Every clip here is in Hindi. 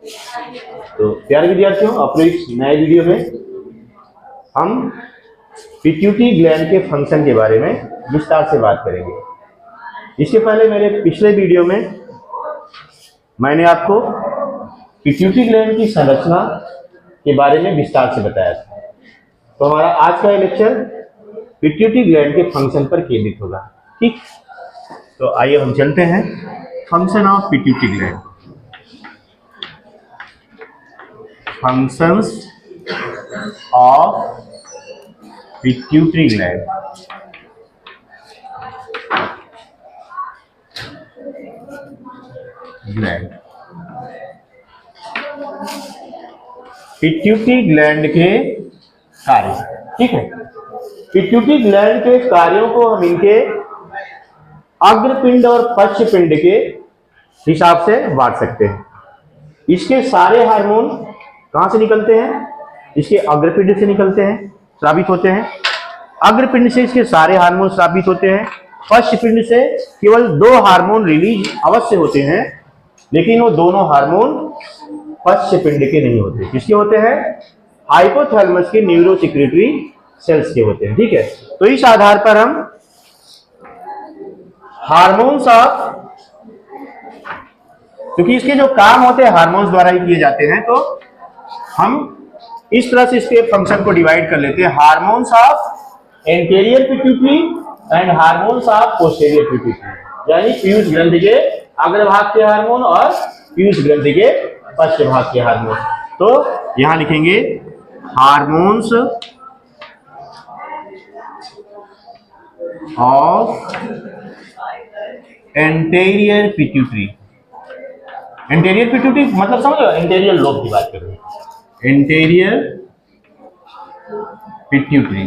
तो प्यारे विद्यार्थियों, अपने इस नए वीडियो में हम पिट्यूटरी ग्लैंड के फंक्शन के बारे में विस्तार से बात करेंगे। इसके पहले मेरे पिछले वीडियो में मैंने आपको पिट्यूटरी ग्लैंड की संरचना के बारे में विस्तार से बताया था। तो हमारा आज का लेक्चर पिट्यूटरी ग्लैंड के फंक्शन पर केंद्रित होगा। ठीक, तो आइए हम चलते हैं function of pituitary gland. Functions of pituitary gland. Pituitary gland के कार्य। ठीक है, पिट्यूटरी ग्लैंड के कार्यों को हम इनके अग्रपिंड और पश्चपिंड के हिसाब से बांट सकते हैं। इसके सारे हार्मोन कहां से निकलते हैं? इसके अग्रपिंड से निकलते हैं, स्रावित होते हैं। अग्रपिंड से इसके सारे हार्मोन स्रावित होते हैं। पश्चपिंड से केवल 2 हार्मोन रिलीज अवश्य होते हैं, लेकिन वो दोनों हार्मोन पश्चपिंड के नहीं होते। किसके होते हैं? हाइपोथैलेमस के न्यूरोसेक्रेटरी सेल्स के होते हैं। ठीक है, तो इस आधार पर हम हार्मोन्स ऑफ, क्योंकि इसके जो काम होते हैं हार्मोन्स द्वारा ही किए जाते हैं, तो हम इस तरह से इसके फंक्शन को डिवाइड कर लेते हैं। Hormones of anterior pituitary and hormones of posterior pituitary, यानी पीयूष ग्रंथि के अग्रभाग के हार्मोन और पीयूष ग्रंथि के पश्च भाग के हार्मोन। तो यहां लिखेंगे hormones of anterior pituitary. Anterior pituitary मतलब समझो, एंटीरियर लोब की बात कर रहे हैं। एंटीरियर पिट्यूटरी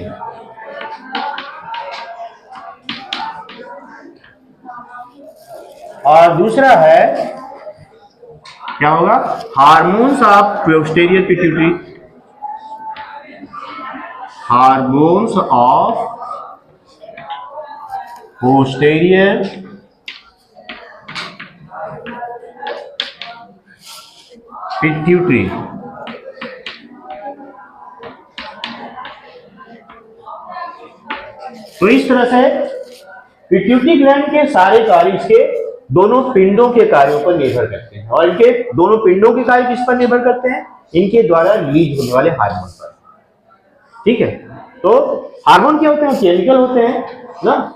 और दूसरा है क्या होगा? Hormones of posterior pituitary. Hormones of posterior pituitary. तो इस तरह से पिट्यूटरी ग्लैंड के सारे कार्य इसके दोनों पिंडों के कार्यों पर निर्भर करते हैं। और इनके दोनों पिंडों के कार्य किस पर निर्भर करते हैं? इनके द्वारा रिलीज होने वाले हार्मोन पर। ठीक है, तो हार्मोन क्या होते हैं? केमिकल होते हैं ना,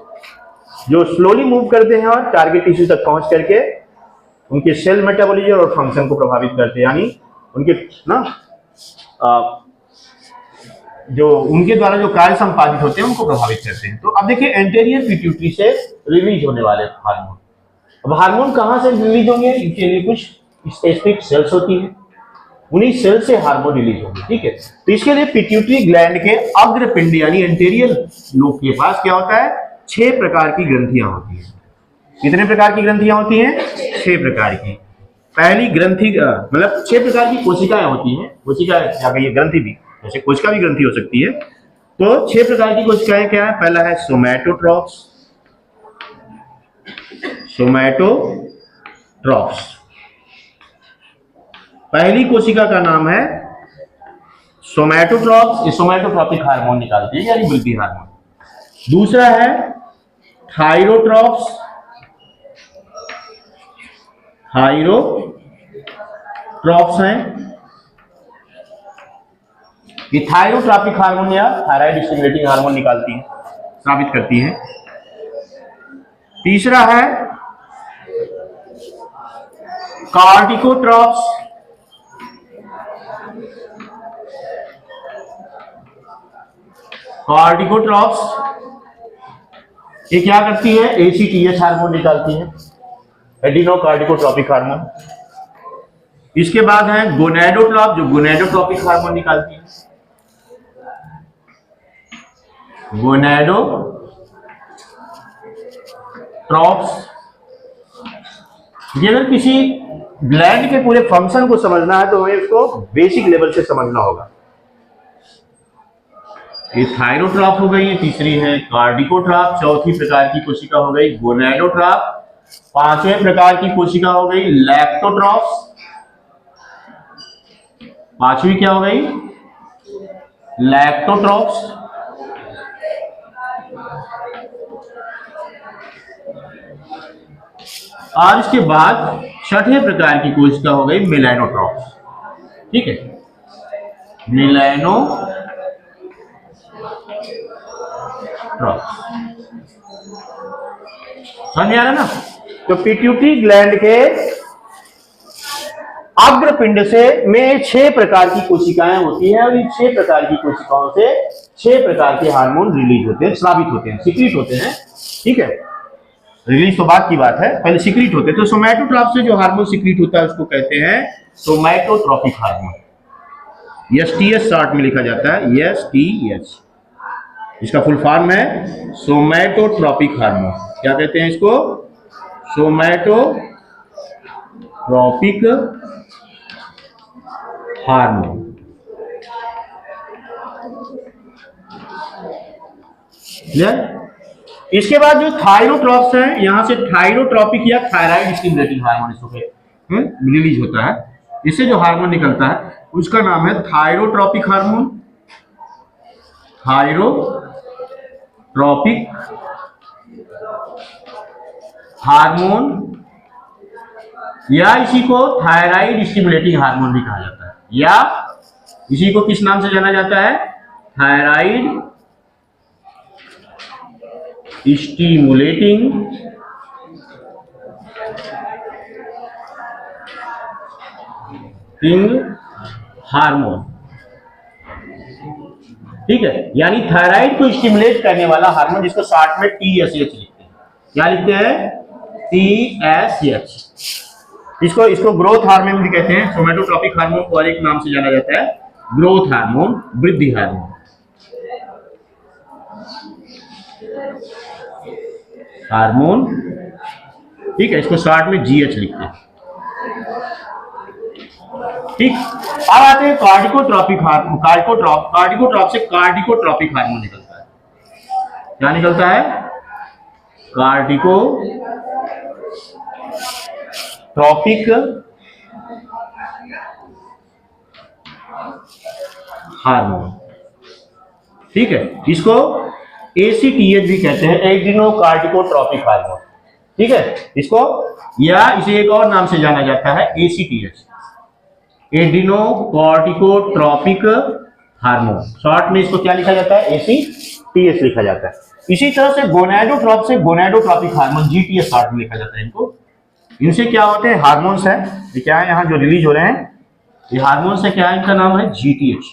जो स्लोली मूव करते हैं और टारगेट टिश्यू तक पहुंच करके उनके सेल मेटाबॉलिज्म और फंक्शन को प्रभावित करते हैं, यानी उनके ना जो उनके द्वारा जो कार्य संपादित होते हैं उनको प्रभावित करते हैं। तो अब देखिए, एंटीरियर पिट्यूटरी से रिलीज होने वाले हार्मोन। अब हार्मोन कहां से रिलीज होंगे? इनके लिए कुछ स्पेसिफिक सेल्स होती है, उन्हीं सेल से हार्मोन रिलीज होंगे। ठीक है, तो इसके लिए पिट्यूटरी ग्लैंड के अग्रपिंड यानी एंटीरियर लोब के पास क्या होता है? 6 प्रकार की ग्रंथियां होती हैं। कितने प्रकार की ग्रंथियां होती हैं? 6 प्रकार की। पहली ग्रंथि मतलब 6 प्रकार की कोशिकाएं होती हैं। कोशिका या कहिए ग्रंथि भी, जैसे कोशिका भी ग्रंथि हो सकती है। तो 6 प्रकार की कोशिकाएं क्या है? पहला है सोमैटोट्रॉप्स। सोमैटोट्रॉप्स पहली कोशिका का नाम है सोमैटोट्रॉप्स। ये सोमैटोट्रॉपिक हार्मोन निकालती है, यानी वृद्धि हार्मोन। दूसरा है थायरोट्रॉप्स। थायरोट्रॉप्स हैं, ये थायरोट्रॉपिक हार्मोन या थायराइड स्टिमुलेटिंग हार्मोन निकालती है, स्रावित करती है। तीसरा है कार्टिकोट्रॉप्स। कार्टिकोट्रॉप्स ये क्या करती है? ACTH हार्मोन निकालती है, एडिनोकार्टिकोट्रॉपिक हार्मोन। इसके बाद है गोनैडोट्रॉप, जो गोनैडोट्रॉपिक हार्मोन निकालती है। गोनैडोट्रॉप्स। ये अगर किसी ग्लैंड के पूरे फंक्शन को समझना है तो हमें इसको बेसिक लेवल से समझना होगा। ये थायरोट्रॉप हो गई, ये तीसरी है कार्डिकोट्रॉप, चौथी प्रकार की कोशिका हो गई गोनैडोट्रॉप, पांचवें प्रकार की कोशिका हो गई लैक्टोट्रॉप्स, पांचवी क्या हो गई, लैक्टोट्रॉप्स। और इसके बाद छठे प्रकार की कोशिका हो गई मेलानोट्रॉप्स। ठीक है, मेलानोट्रॉप्स। समझ में आ रहा है ना। तो पिट्यूटरी ग्लैंड के अग्रपिंड से में 6 प्रकार की कोशिकाएं होती हैं और इन 6 प्रकार की कोशिकाओं से 6 प्रकार के हार्मोन रिलीज होते हैं, स्रावित होते हैं, सीक्रेट होते हैं। ठीक है, रिलीज तो बात की बात है, पहले सीक्रेट होते हैं। तो सोमैटोट्रॉप से जो हार्मोन सीक्रेट होता है उसको कहते हैं सोमैटोट्रॉपिक हार्मोन। एसटीएच शॉर्ट में लिखा जाता है, एसटीएच। इसका फुल फॉर्म है सोमैटोट्रॉपिक हार्मोन। क्या कहते हैं इसको, सोमैटोट्रॉपिक हार्मोन। इसके बाद जो थायरोट्रॉप्स हैं, यहां से थायरोट्रॉपिक या थायराइड स्टिमुलेटिंग हार्मोन इसको रिलीज होता है। इससे जो हार्मोन निकलता है उसका नाम है थायरोट्रॉपिक हार्मोन, थायरोट्रॉपिक हार्मोन, या इसी को थायराइड स्टिमुलेटिंग हार्मोन भी कहा जाता है, या इसी को किस नाम से जाना जाता है, थायराइड स्टिमुलेटिंग हार्मोन। ठीक है, यानी थायराइड को स्टिमुलेट करने वाला हार्मोन, जिसको शॉर्ट में TSH लिखते हैं। क्या लिखते हैं, TSH। इसको ग्रोथ हार्मोन भी कहते हैं। सोमैटोट्रॉपिक हार्मोन को और एक नाम से जाना जाता है ग्रोथ हार्मोन, वृद्धि हार्मोन। हार्मोन, ठीक है, इसको शॉर्ट में GH लिखते हैं। ठीक, अब आते हैं कार्डिकोट्रॉपिक हार्मोन। कार्डिकोट्रॉप से कार्डिकोट्रॉपिक हार्मोन निकलता है। क्या निकलता है, कार्डिकोट्रॉपिक हार्मोन। ठीक है, इसको ACTH भी कहते हैं, एड्रीनोकार्टिकोट्रॉपिक हार्मोन। ठीक है, इसको या इसे एक और नाम से जाना जाता है ACTH, एड्रीनोकार्टिकोट्रॉपिक हार्मोन। शॉर्ट में इसको क्या लिखा जाता है, ACTH लिखा जाता है। इसी तरह से गोनाडोट्रॉप से गोनाडोट्रॉपिक हार्मोन, GTH शॉर्ट में लिखा जाता है इनको। इनसे क्या होते हैं, हार्मोन्स है, ये क्या है यहाँ जो रिलीज हो रहे हैं, ये हार्मोन्स है, क्या है इनका नाम है GTH,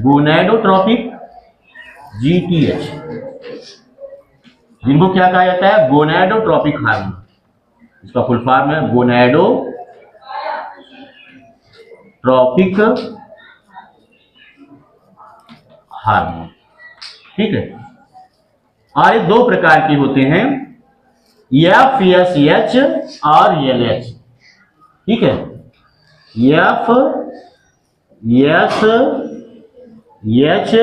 गोनाडोट्रॉपिक GTH। जिनको क्या कहा जाता है, गोनाडोट्रॉपिक हार्मोन। इसका फुल फॉर्म है गोनाडोट्रॉपिक हार्मोन। ठीक है, और ये 2 प्रकार के होते हैं, FSH और LH। ठीक है, FSH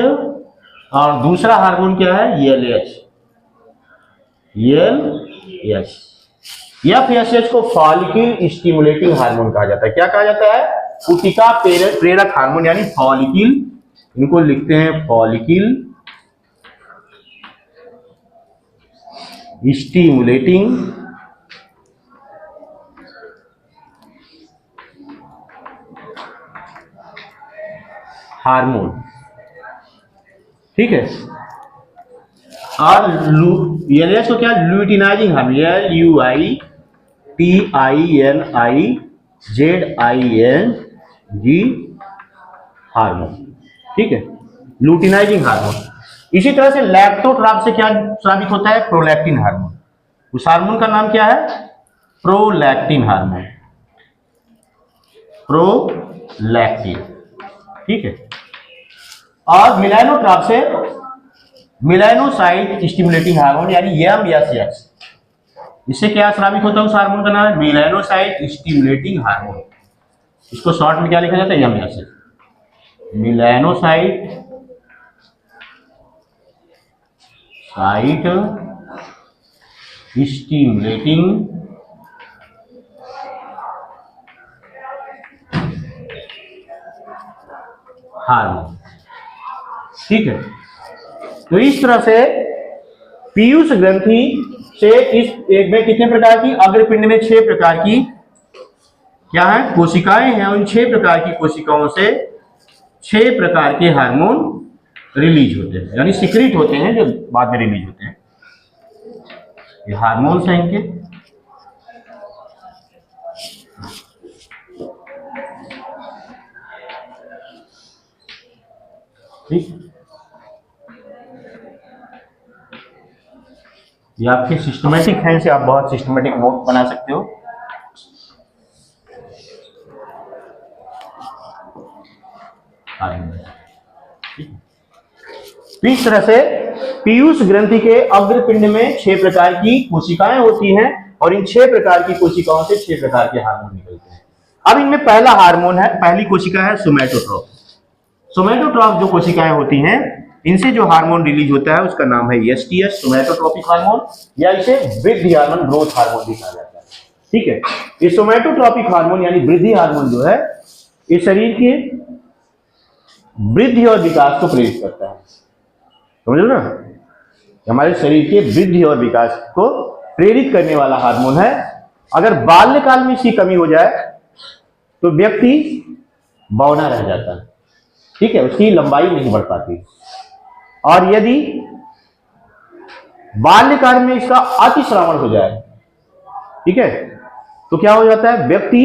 और दूसरा हार्मोन क्या है, LH। FSH को फॉलिकल स्टिमुलेटिंग हार्मोन कहा जाता है। क्या कहा जाता है, कुटिका प्रेरक हार्मोन, यानी फॉलिकल, इनको लिखते हैं फॉलिकल स्टिमुलेटिंग हार्मोन। ठीक है, और LH को क्या, ल्यूटिनाइजिंग हार्मोन, LUTINIZING हार्मोन। ठीक है, ल्यूटिनाइजिंग हार्मोन। इसी तरह से लैक्टोट्रॉप से क्या स्रावित होता है, प्रोलैक्टिन हार्मोन। उस हार्मोन का नाम क्या है, प्रोलैक्टिन हार्मोन, प्रोलैक्टिन। ठीक है, और मेलानोट्रॉप से मेलानोसाइट स्टिमुलेटिंग हार्मोन, यानी MSH। इससे क्या स्रावित होता है, उस हार्मोन का नाम है मेलानोसाइट स्टिमुलेटिंग हार्मोन। इसको शॉर्ट में क्या लिखा जाता है, MSH, मेलानोसाइट स्टिमुलेटिंग हार्मोन। ठीक है, तो इस तरह से पीयूष ग्रंथि से इस एक में कितने प्रकार की, अग्रपिंड में 6 प्रकार की क्या है, कोशिकाएं हैं। और इन 6 प्रकार की कोशिकाओं से 6 प्रकार के हार्मोन रिलीज होते हैं, यानी सीक्रेट होते हैं, जो बाद में रिलीज होते हैं। ये हार्मोन्स हैं इनके। ठीक, ये आपके सिस्टमेटिक हैं, से आप बहुत सिस्टमेटिक नोट बना सकते हो। इस तरह से पीयूष ग्रंथि के अग्रपिंड में 6 प्रकार की कोशिकाएं होती हैं और इन 6 प्रकार की कोशिकाओं से 6 प्रकार के हार्मोन निकलते हैं। अब इनमें पहला हार्मोन है, पहली कोशिका है सोमैटोट्रॉफ। सोमैटोट्रॉफ जो कोशिकाएं होती हैं, इनसे जो हार्मोन रिलीज होता है उसका नाम है एसटीएच, सोमैटोट्रोपिक हार्मोन, या इसे वृद्धि हार्मोन, ग्रोथ हार्मोन भी कहा जाता है। ठीक है, ये सोमैटोट्रोपिक हार्मोन यानी वृद्धि हार्मोन जो है, ये शरीर के वृद्धि और विकास को प्रेरित करता है। समझ लो ना, हमारे शरीर के वृद्धि और विकास को प्रेरित करने वाला हार्मोन है। अगर बाल्यकाल में इसकी कमी हो जाए तो व्यक्ति बौना रह जाता है। ठीक है, उसकी लंबाई नहीं बढ़ पाती। और यदि बाल्यकाल में इसका अतिश्रावण हो जाए, ठीक है, तो क्या हो जाता है, व्यक्ति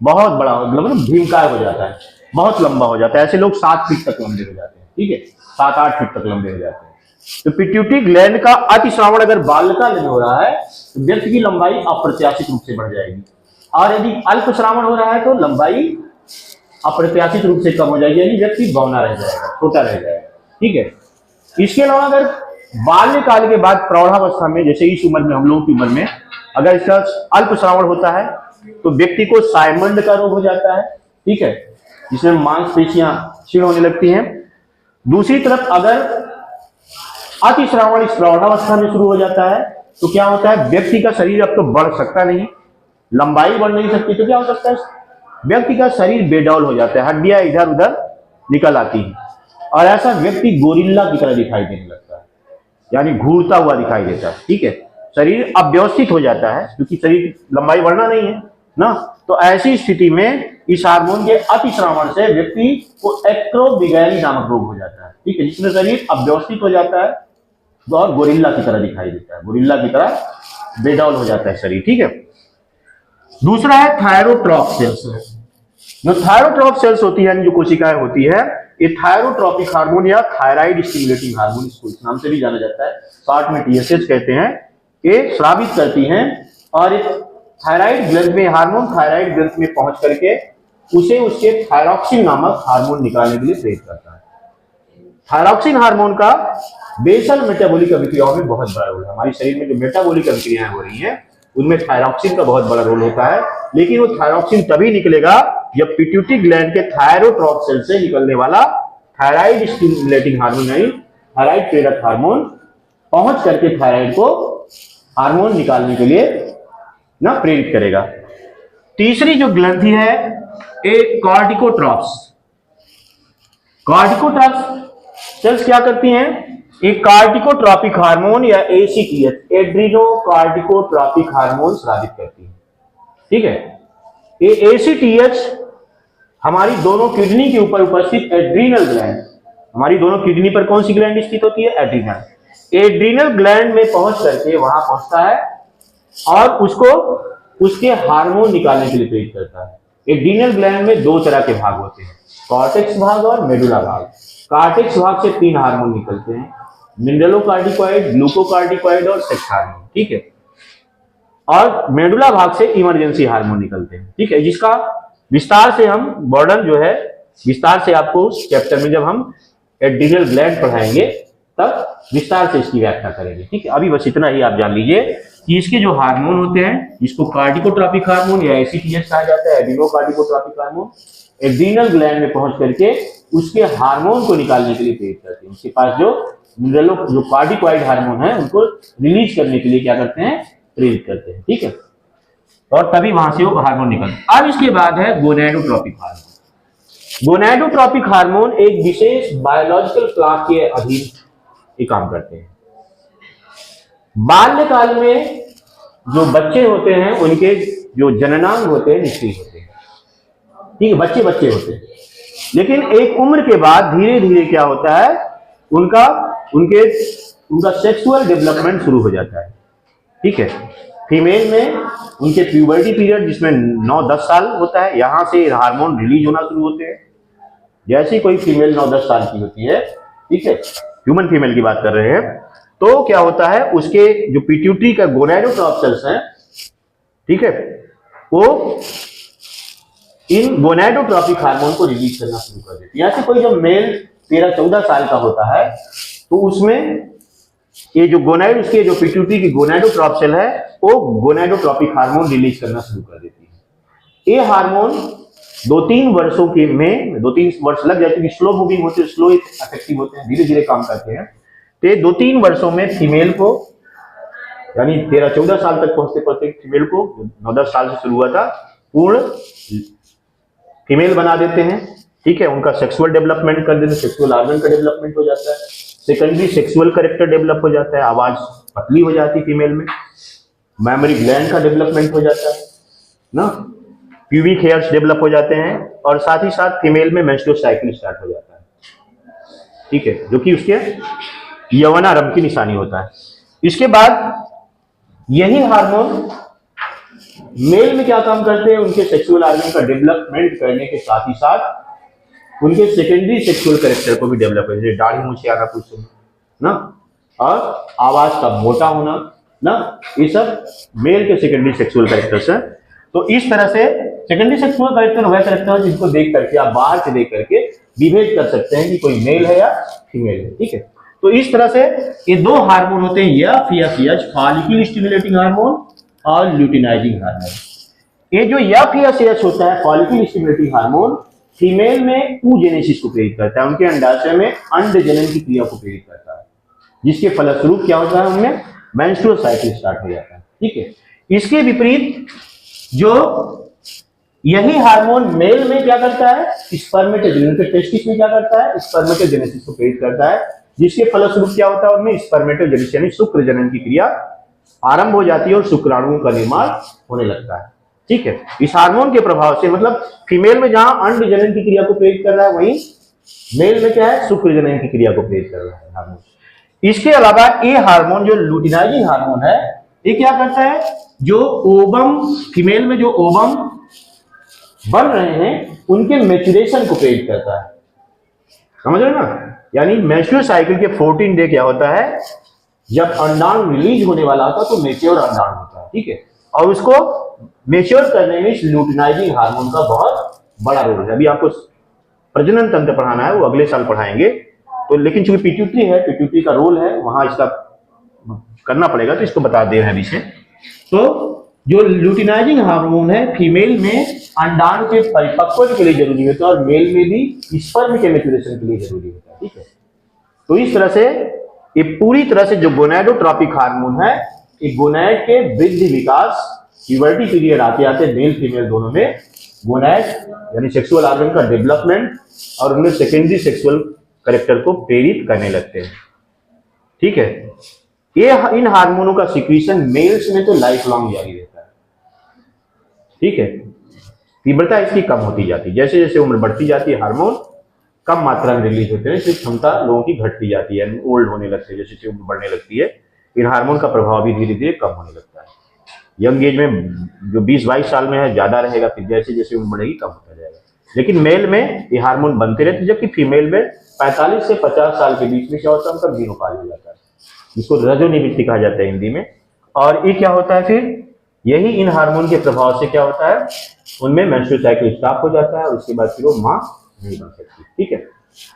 बहुत बड़ा, मतलब भीमकाय हो जाता है, बहुत लंबा हो जाता है। ऐसे लोग 7 फीट तक लंबे हो जाते हैं। ठीक है, 7-8 फीट तक लंबे हो जाते हैं। तो पिट्यूटरी ग्लैंड का अतिश्रावण अगर बाल्यकाल में हो रहा है तो व्यक्ति की लंबाई अप्रत्याशित रूप से बढ़ जाएगी, और यदि अल्प श्रावण हो रहा है तो लंबाई अप्रत्याशित रूप से कम हो जाएगी, यानी व्यक्ति बौना रह जाएगा, छोटा रह जाएगा। ठीक है, इसके अलावा अगर बाल्यकाल के बाद प्रौढ़ावस्था में, जैसे इस उम्र में, हम लोगों की उम्र में अगर इसका अल्प श्रावण होता है तो व्यक्ति को साइमंड का रोग हो जाता है। ठीक है, जिसमें मांसपेशियां क्षीण होने लगती हैं। दूसरी तरफ अगर अतिश्रावण इस प्रौढ़ावस्था में शुरू हो जाता है तो क्या होता है, व्यक्ति का शरीर अब तो बढ़ सकता नहीं, लंबाई बढ़ नहीं सकती, तो क्या हो सकता है, व्यक्ति का शरीर बेडौल हो जाता है, हड्डियां इधर उधर निकल आती हैं, और ऐसा व्यक्ति गोरिल्ला की तरह दिखाई देने लगता है, यानी घूरता हुआ दिखाई देता है। ठीक है, शरीर अव्यवस्थित हो जाता है क्योंकि शरीर लंबाई बढ़ना नहीं है ना। तो ऐसी स्थिति में इस हार्मोन के अतिश्रावण से व्यक्ति को एक्रोबिगैली नामक रोग हो जाता है। ठीक है, जिसमें शरीर अव्यवस्थित हो जाता है और गोरिल्ला की तरह दिखाई देता है, गोरिल्ला की तरह बेडौल हो जाता है शरीर। ठीक है, दूसरा है थायरोट्रॉप सेल्स। जो थायरोट्रॉप सेल्स होती है, जो कोशिकाएं होती है, ये थायरोट्रॉपिक हार्मोन या थायराइड स्टिमुलेटिंग हार्मोन, इसको इस नाम से भी जाना जाता है, शॉर्ट में टीएसएच कहते हैं, ये स्रावित करती हैं और थायराइड ग्रंथ में, हार्मोन थायराइड ग्रंथ में पहुंच करके उसे उसके थायरॉक्सिन नामक हार्मोन निकालने के लिए प्रेरित करता है। थायरॉक्सिन हार्मोन का बेसल मेटाबॉलिक अभिक्रियाओं में बहुत बड़ा रोल है। हमारे शरीर में जो मेटाबॉलिक अभिक्रियाएं हो रही हैं उनमें थायरॉक्सिन का बहुत बड़ा रोल होता है, लेकिन वो थायरॉक्सिन तभी निकलेगा जब पिट्यूटरी ग्लैंड के थायरोट्रॉप सेल से निकलने वाला थायराइड स्टिमुलेटिंग हार्मोन यानी थायराइड प्रेरक हार्मोन पहुंच करके थायराइड को हार्मोन निकालने के लिए ना प्रेरित करेगा। तीसरी जो ग्रंथि है एक कॉर्टिकोट्रॉप्स। कॉर्टिकोट्रॉप्स सेल्स क्या करती हैं, एक कार्टिकोट्रॉपिक हार्मोन या एसीटीएच, एड्रिनो कार्टिकोट्रॉपिक हार्मोन स्रावित करती है। ठीक है, ये एसीटीएच हमारी दोनों किडनी के ऊपर उपस्थित एड्रीनल ग्लैंड, हमारी दोनों किडनी पर कौन सी ग्लैंड स्थित होती है, एड्रीनल, एड्रीनल ग्लैंड में पहुंच करके वहां पहुंचता है और उसको उसके हार्मोन निकालने के लिए प्रेरित करता है। एड्रीनल ग्लैंड में 2 तरह के भाग होते हैं, कॉर्टेक्स भाग और मेडुला भाग। कॉर्टेक्स भाग से 3 हार्मोन निकलते हैं, मिनरलोकार्टिकॉइड, ग्लूकोकार्टिकॉइड और सेक्स हार्मोन। ठीक है, और मेडुला भाग से इमरजेंसी हार्मोन निकलते हैं। ठीक है, जिसका विस्तार से हम बर्डन जो है विस्तार से आपको उस चैप्टर में जब हम एड्रीनल ग्लैंड पढ़ाएंगे तब विस्तार से इसकी व्याख्या करेंगे। ठीक है, अभी बस इतना ही आप जान लीजिए कि इसके जो हार्मोन होते हैं, जिसको कार्टिकोट्रॉपिक हार्मोन या एसीटीएच कहा जाता है, एड्रीनो कार्टिकोट्रॉपिक हार्मोन, एड्रीनल ग्लैंड में पहुंच करके उसके हार्मोन को निकालने के लिए प्रेरित करते हैं। उसके पास जो जो कार्टिकॉइड हार्मोन है उनको रिलीज करने के लिए क्या करते हैं, प्रेरित करते हैं। ठीक है, और तभी वहां से वो हार्मोन निकलते हैं। अब इसके बाद है गोनैडोट्रॉपिक हार्मोन। गोनाडोट्रोपिक हार्मोन एक विशेष बायोलॉजिकल क्लॉक के अधीन ये काम करते हैं। बाल्यकाल में जो बच्चे होते हैं उनके जो जननांग होते हैं निष्क्रिय होते हैं, ठीक है, बच्चे बच्चे होते हैं। लेकिन एक उम्र के बाद धीरे धीरे क्या होता है, उनका सेक्सुअल डेवलपमेंट शुरू हो जाता है, ठीक है। फीमेल में उनके प्यूबर्टी पीरियड जिसमें 9-10 साल होता है, यहां से हार्मोन रिलीज होना शुरू होते हैं। जैसी कोई फीमेल 9-10 साल की होती है, ठीक है, ह्यूमन फीमेल की बात कर रहे हैं, तो क्या होता है, उसके जो पिट्यूटरी का गोनाडोट्रॉप सेल्स हैं, ठीक है, वो इन गोनाडोट्रोपिक हार्मोन को रिलीज करना शुरू कर देती है। ऐसे कोई जो मेल 13-14 साल का होता है तो उसमें ये जो गोनाड, उसके जो पिट्यूटरी की गोनाडोट्रॉप सेल है वो गोनाडोट्रोपिक हार्मोन रिलीज करना शुरू कर देती है। ये हार्मोन 2-3 वर्षों के में 2-3 वर्ष लग जाते हैं, स्लो मूविंग होते हैं, स्लो इफेक्टिव होते हैं, धीरे धीरे काम करते हैं। तो 2-3 वर्षों में फीमेल को, यानी 13-14 साल तक पहुंचते पहुंचते फीमेल को 9-10 साल से शुरू हुआ था, पूर्ण फीमेल बना देते हैं, ठीक है। उनका सेक्सुअल डेवलपमेंट कर देते हैं, सेक्सुअल ऑर्गन का डेवलपमेंट हो जाता है, सेकेंडरी सेक्सुअल कैरेक्टर डेवलप हो जाता है, आवाज पतली हो जाती है फीमेल में, मेमोरी ग्लैंड का डेवलपमेंट हो जाता है ना, प्यूबिक हेयर्स डेवलप हो जाते हैं, और साथ ही साथ फीमेल में मेंस्ट्रुअल साइकिल स्टार्ट हो जाता है, ठीक है, जो कि उसके यौवनारंभ की निशानी होता है। इसके बाद यही हार्मोन मेल में क्या काम करते हैं, उनके सेक्सुअल ऑर्गन का डेवलपमेंट करने के साथ ही साथ उनके सेकेंडरी सेक्सुअल कैरेक्टर को भी डेवलप करते हैं, दाढ़ी मूंछ आना कुछ ना, और आवाज का मोटा होना ना, ये सब मेल के सेकेंडरी सेक्सुअल कैरेक्टर्स हैं। तो इस तरह से सेकेंडरी सेक्सुअल कैरेक्टर वह कैरेक्टर है जिसको देख करके आप बाहर से देख करके विभेद कर सकते हैं कि कोई मेल है या फीमेल है, ठीक है। तो इस तरह से ये दो हार्मोन होते हैं, एफ फॉलिकल स्टिमुलेटिंग हार्मोन और ल्यूटिनाइजिंग हार्मोन। ये जो एफ होता है, फॉलिकल स्टिमुलेटिंग हार्मोन, फीमेल में oogenesis को प्रेरित करता है, उनके अंडाशय में अंड जनन की क्रिया को प्रेरित करता है, जिसके फलस्वरूप क्या होता है, उनमें मेंस्ट्रुअल साइकिल स्टार्ट हो जाता है, ठीक है। इसके विपरीत जो यही हार्मोन मेल में क्या करता है, स्पर्मेटोजेनेसिस, टेस्टिस में क्या करता है, स्पर्मेटोजेनेसिस को प्रेरित करता है, जिसके फलस्वरूप क्या होता है, उनमें स्पर्मेटोजेनेसिस यानी शुक्र जनन की क्रिया आरंभ हो जाती है और शुक्राणुओं का निर्माण होने लगता है, ठीक है। इस हार्मोन के प्रभाव से, मतलब फीमेल में जहां अंड जनन की क्रिया को प्रेरित कर रहा है, वहीं मेल में क्या है, शुक्र जनन की क्रिया को प्रेरित कर रहा है हार्मोन। इसके अलावा ये हार्मोन जो लुटिनाइजिंग हार्मोन है, ये क्या करता है, जो ओवम, फीमेल में जो ओवम बन रहे हैं उनके मैच्योरेशन को प्रेरित करता है, समझ रहे ना। यानी मेंस्ट्रुअल साइकिल के 14 डे क्या होता है, जब अंडाणु रिलीज होने वाला होता है तो मेच्योर अंडाणु होता है, ठीक है, और उसको मेच्योर करने में इस लुटिनाइजिंग हार्मोन का बहुत बड़ा रोल है। अभी आपको प्रजनन तंत्र पढ़ाना है, वो अगले साल पढ़ाएंगे, तो लेकिन चूंकि पिट्यूटरी है, पिट्यूटरी का रोल है, वहां इसका करना पड़ेगा, तो इसको बता दे रहे हैं अभी से। तो जो लुटिनाइजिंग हार्मोन है, फीमेल में अंडाणु के परिपक्वता के लिए जरूरी होता है और मेल में भी स्पर्म के मैच्योरेशन के लिए जरूरी होता है, ठीक है। तो इस तरह से ये पूरी तरह से जो गोनाडोट्रोपिक हार्मोन है, ये गोनाड के वृद्धि विकास, प्यूबर्टी पीरियड आते आते मेल फीमेल दोनों में गोनाड यानी सेक्सुअल ऑर्गन का डेवलपमेंट और उनमें सेकेंडरी सेक्सुअल कैरेक्टर को प्रेरित करने लगते हैं, ठीक है। ये इन हार्मोनों का सिक्रीशन मेल्स में तो लाइफ लॉन्ग जारी रहता है, ठीक है। तीव्रता इसकी कम होती जाती है, जैसे जैसे उम्र बढ़ती जाती है हार्मोन कम मात्रा में रिलीज होते हैं, इसकी क्षमता लोगों की घटती जाती है, ओल्ड होने लगते हैं, जैसे जैसे उम्र बढ़ने लगती है इन हार्मोन का प्रभाव भी धीरे धीरे कम होने लगता है। यंग एज में जो 20-22 साल में है ज्यादा रहेगा, फिर जैसे जैसे उम्र बढ़ेगी कम होता जाएगा। लेकिन मेल में ये हार्मोन बनते रहते हैं, जबकि फीमेल में 45 से 50 साल के बीच में क्या होता है, उनका जीनोपाल हो जाता है, जिसको रजोनिवृत्ति कहा जाता है हिंदी में। और ये क्या होता है, फिर यही इन हार्मोन के प्रभाव से क्या होता है, उनमें मेंस्ट्रुअल साइकिल स्टॉप हो जाता है और उसके बाद फिर वो मां नहीं बन सकती, ठीक है।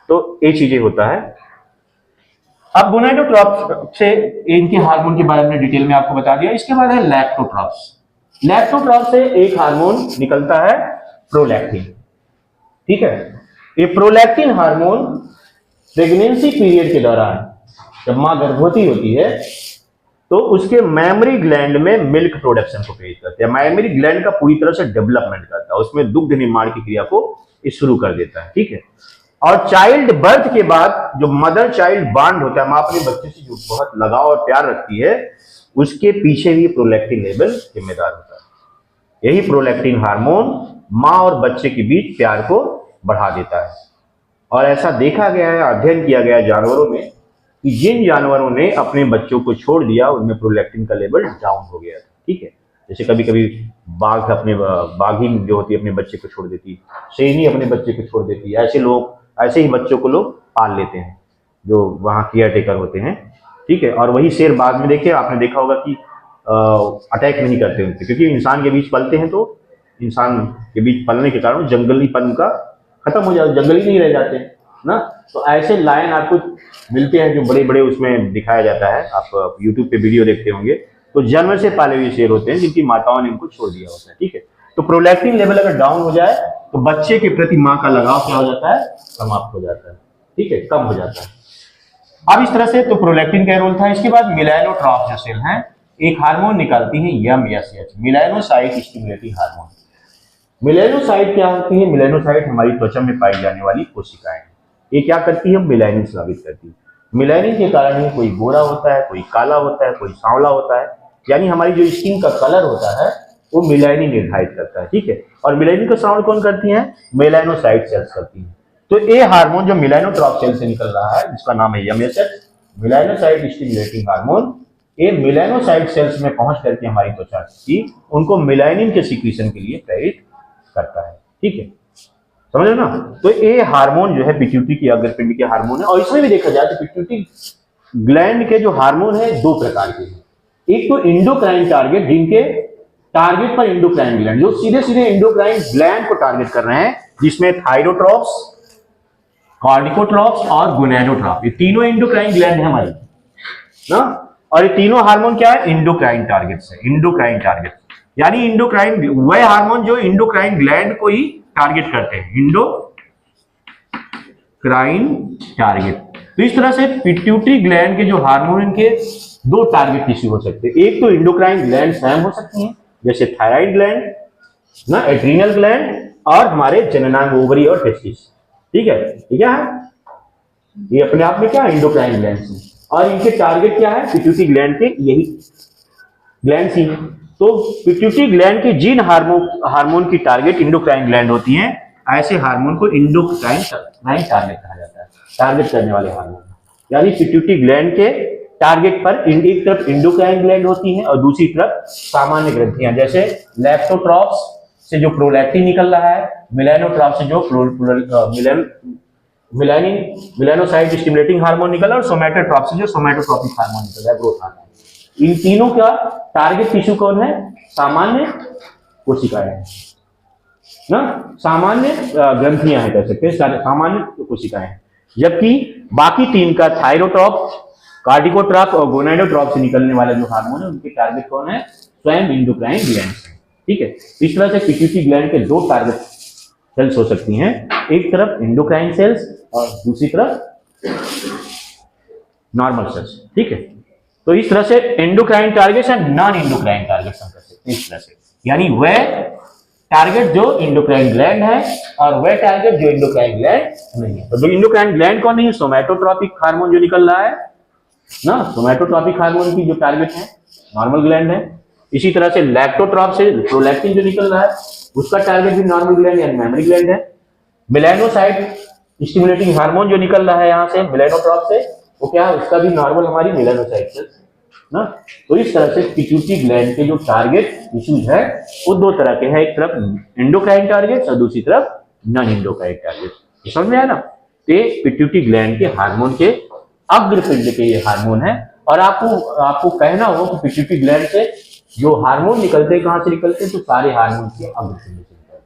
तो ये चीजें होता है। अब गोनाडोट्रॉप से इनके हार्मोन के बारे में डिटेल में आपको बता दिया। इसके बाद है लैक्टोट्रॉप्स। लैक्टोट्रॉप से एक हार्मोन निकलता है प्रोलैक्टिन, ठीक है। ये प्रोलैक्टिन हार्मोन प्रेगनेंसी पीरियड के दौरान जब मां गर्भवती होती है तो उसके मेमोरी ग्लैंड में मिल्क प्रोडक्शन को प्रेरित करते हैं, मेमोरी ग्लैंड का पूरी तरह से डेवलपमेंट करता है, उसमें दुग्ध निर्माण की क्रिया को ये शुरू कर देता है, ठीक है। और चाइल्ड बर्थ के बाद जो मदर चाइल्ड बॉन्ड होता है, माँ अपने बच्चे से जो बहुत लगाव और प्यार रखती है, उसके पीछे भी प्रोलैक्टिन लेवल जिम्मेदार होता है। यही प्रोलैक्टिन हार्मोन माँ और बच्चे के बीच प्यार को बढ़ा देता है। और ऐसा देखा गया है, अध्ययन किया गया है जानवरों में, कि जिन जानवरों ने अपने बच्चों को छोड़ दिया उनमें प्रोलैक्टिन का लेवल डाउन हो गया था, ठीक है। जैसे कभी कभी बाघिन जो होती है अपने बच्चे को छोड़ देती, शेरनी अपने बच्चे को छोड़ देती, ऐसे ही बच्चों को लोग पाल लेते हैं जो वहाँ केयर टेकर होते हैं, ठीक है। और वही शेर बाद में देखिए, आपने देखा होगा कि अटैक नहीं करते उनसे, क्योंकि इंसान के बीच पलते हैं, तो इंसान के बीच पलने के कारण जंगलीपन का खत्म हो जाता, जंगली नहीं रह जाते ना। तो ऐसे लायन आपको मिलते हैं जो बड़े बड़े उसमें दिखाया जाता है, आप यूट्यूब पे वीडियो देखते होंगे, तो जानवर से पाले हुए शेर होते हैं जिनकी माताओं ने इनको छोड़ दिया होता है, ठीक है। तो प्रोलैक्टिन लेवल अगर डाउन हो जाए तो बच्चे के प्रति माँ का लगाव क्या हो जाता है, समाप्त हो जाता है, ठीक है, कम हो जाता है। अब इस तरह से तो प्रोलैक्टिन का रोल था। इसके बाद मेलानोट्रॉप जो सेल हैं, एक हार्मोन निकालती है MSH, melanocyte stimulating hormone. Melanocyte क्या होती है? मेलानोसाइट हमारी त्वचा में पाई जाने वाली कोशिकाएं, ये क्या करती है? मेलानिन स्रावित करती है। मेलानिन के कारण ही कोई गोरा होता है, कोई काला होता है, कोई सांवला होता है, यानी हमारी जो स्किन का कलर होता है वो मेलानिन निर्धारित करता है, ठीक है। और मेलानिन का स्राव कौन करती है? मेलानोसाइट सेल्स करती है। तो ये हार्मोन जो मेलानोट्रॉप सेल से निकल रहा है, जिसका नाम है MSH, मेलानोसाइट स्टिमुलेटिंग हार्मोन, ये मेलानोसाइट सेल्स में पहुंच करके हमारी त्वचा की उनको मेलानिन के सिक्रीशन के लिए प्रेरित करता है, ठीक है, समझ लो ना। तो ये हार्मोन जो है पिट्यूटरी की अग्रपिंड के हार्मोन है। और इसमें भी देखा जाए तो पिट्यूटरी ग्लैंड के जो हार्मोन है दो प्रकार के हैं। एक तो इंडोक्राइन टारगेट, जिनके टारगेट पर इंडोक्राइन ग्लैंड, जो सीधे सीधे इंडोक्राइन ग्लैंड को टारगेट कर रहे हैं, जिसमें थायरोट्रॉप्स, कॉर्टिकोट्रॉप्स और गोनेडोट्रॉप, ये तीनों इंडोक्राइन ग्लैंड है हमारी ना। और ये तीनों हार्मोन क्या है? इंडोक्राइन टारगेट है। इंडोक्राइन टारगेट यानी इंडोक्राइन वह हार्मोन जो इंडोक्राइन ग्लैंड को ही टारगेट करते हैं, इंडोक्राइन टारगेट। तो इस तरह से पिट्यूटरी ग्लैंड के जो हार्मोन, इनके दो टारगेट टिश्यू हो सकते हैं। एक तो इंडोक्राइन ग्लैंड स्वयं हो सकती हैं, जैसे थायराइड ग्लैंड ना, एड्रीनल ग्लैंड, और हमारे जननांग ओवरी और टेस्टिस, ठीक है। ठीक है, ये अपने आप में क्या है? इंडोक्राइन ग्लैंड है। और इनके टारगेट क्या है? पिट्यूटरी ग्लैंड के यही ग्लैंड ही है। तो पिट्यूटरी ग्लैंड के जिन हार्मोन की टारगेट इंडोक्राइन ग्लैंड होती हैं, ऐसे हार्मोन को इंडोक्राइन टारगेट कहा जाता है, टारगेट करने वाले हार्मोन। यानी पिट्यूटरी ग्लैंड के टारगेट पर एक तरफ इंडोक्राइन ग्लैंड होती है और दूसरी तरफ सामान्य ग्रंथियां, जैसे लैक्टोट्रॉप्स से जो प्रोलैक्टिन निकल रहा है, मेलानोट्रॉप से जो मेलानोसाइट स्टिमुलेटिंग हार्मोन निकल रहा है, और सोमैटोट्रॉप से जो सोमैटोट्रॉपिक हार्मोन निकल रहा है, ग्रोथ हार्मोन। इन तीनों का टारगेट टिश्यू कौन है? सामान्य कोशिकाएं हैं ना, सामान्य ग्रंथियां हैं, कह सकते हैं सामान्य कोशिकाएं हैं। जबकि बाकी तीन का थायरोट्रॉप, कार्डिकोट्रॉप और गोनाडोट्रॉप से निकलने वाला जो हार्मोन है, उनके टारगेट कौन है? स्वयं इंडोक्राइन ग्लैंड, ठीक है। इस तरह से पिट्यूटरी ग्लैंड के दो टारगेट सेल्स हो सकती हैं, एक तरफ इंडोक्राइन सेल्स और दूसरी तरफ नॉर्मल सेल्स, ठीक है। तो इस तरह से endocrine targets and non endocrine targets हम कर सकते हैं इस तरह से, यानी वह टारगेट जो इंडोक्राइन ग्लैंड है और वह टारगेट जो इंडोक्राइन ग्लैंड नहीं है। तो जो इंडोक्राइन ग्लैंड कौन नहीं है? सोमैटोट्रॉपिक हार्मोन जो निकल रहा है ना, सोमैटोट्रॉपिक हार्मोन की जो टारगेट है नॉर्मल ग्लैंड है। इसी तरह से लैक्टोट्रॉप से प्रोलैक्टिन जो निकल रहा है, उसका टारगेट भी नॉर्मल ग्लैंड यानी मेमोरी ग्लैंड है। मेलानोसाइट स्टिमुलेटिंग हार्मोन जो निकल रहा है यहाँ से मेलानोट्रॉप से, वो क्या है? उसका भी नॉर्मल हमारी मेलानोसाइट सेल्स ना। तो इस तरह से पिट्यूटरी ग्लैंड के जो टारगेट इश्यूज है वो दो तरह के हैं, एक तरफ इंडोक्राइन टारगेट और दूसरी तरफ नॉन इंडोक्राइन टारगेट। समझ में आया ना? ये पिट्यूटरी ग्लैंड के हार्मोन के अग्रपिंड के ये हार्मोन है। और आपको कहना हो कि पिट्यूटरी ग्लैंड से जो हार्मोन निकलते हैं, कहां से निकलते हैं? तो सारे हार्मोन के अग्रपिंड से निकलते हैं,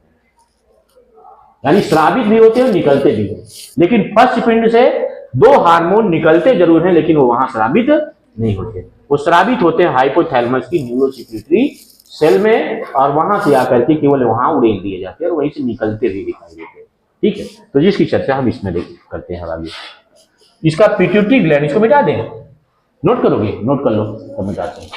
यानी स्रावित भी होते हैं और निकलते भी हैं। लेकिन फर्स्ट पिंड से दो हार्मोन निकलते जरूर हैं, लेकिन वो वहां स्रावित नहीं होते। वो स्रावित होते हैं हाइपोथैलेमस की न्यूरोसेक्रेटरी सेल में, और वहां से आकर के केवल वहां उड़ेल दिए जाते हैं और वहीं से निकलते भी दिखाई देते हैं, ठीक है। तो जिसकी चर्चा हम इसमें करते हैं आगे। इसका पिट्यूटरी ग्लैंड, इसको मिटा दें, नोट करोगे? नोट कर लो, तो मिटाते हैं।